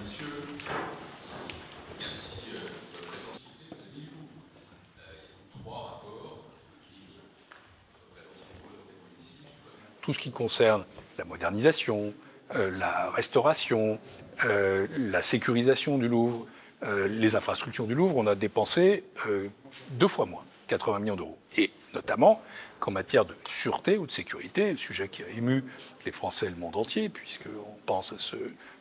messieurs, merci de votre présence. Vous avez lu trois rapports qui représentent ici. Tout ce qui concerne la modernisation, la restauration, la sécurisation du Louvre, les infrastructures du Louvre, on a dépensé 2 fois moins, 80 millions d'euros. Et notamment qu'en matière de sûreté ou de sécurité, sujet qui a ému les Français et le monde entier, puisqu'on pense à ce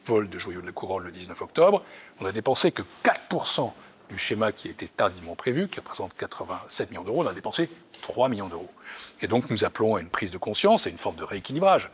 vol de joyaux de la couronne le 19 octobre, on a dépensé que 4% du schéma qui était tardivement prévu, qui représente 87 millions d'euros, on a dépensé 3 millions d'euros. Et donc nous appelons à une prise de conscience, à une forme de rééquilibrage.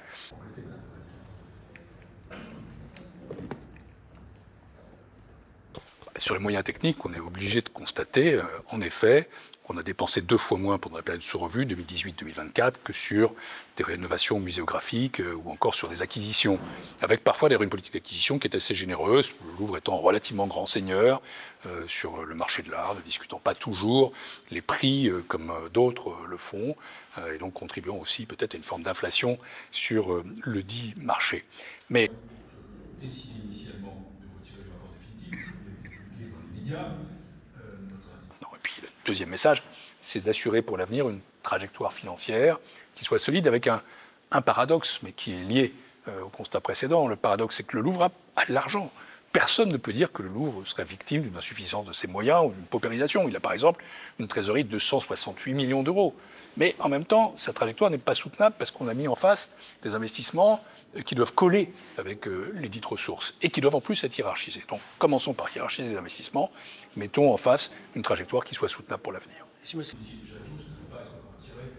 Sur les moyens techniques, on est obligé de constater, en effet, qu'on a dépensé 2 fois moins pendant la période sous revue 2018-2024 que sur des rénovations muséographiques ou encore sur des acquisitions, avec parfois d'ailleurs une politique d'acquisition qui est assez généreuse, le Louvre étant relativement grand seigneur sur le marché de l'art, ne discutant pas toujours les prix comme d'autres le font, et donc contribuant aussi peut-être à une forme d'inflation sur le dit marché. Mais décidé initialement de retirer le rapport définitif, il a été publié dans les médias. Et puis le deuxième message, c'est d'assurer pour l'avenir une trajectoire financière qui soit solide avec un paradoxe, mais qui est lié au constat précédent. Le paradoxe, c'est que le Louvre a de l'argent. Personne ne peut dire que le Louvre serait victime d'une insuffisance de ses moyens ou d'une paupérisation. Il a par exemple une trésorerie de 268 millions d'euros. Mais en même temps, sa trajectoire n'est pas soutenable parce qu'on a mis en face des investissements qui doivent coller avec les dites ressources et qui doivent en plus être hiérarchisés. Donc commençons par hiérarchiser les investissements, mettons en face une trajectoire qui soit soutenable pour l'avenir. Ici, déjà tous ne pas être retiré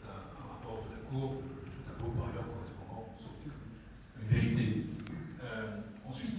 un rapport de la Cour, sous tableau par ailleurs correspondant, sauf une vérité. Ensuite,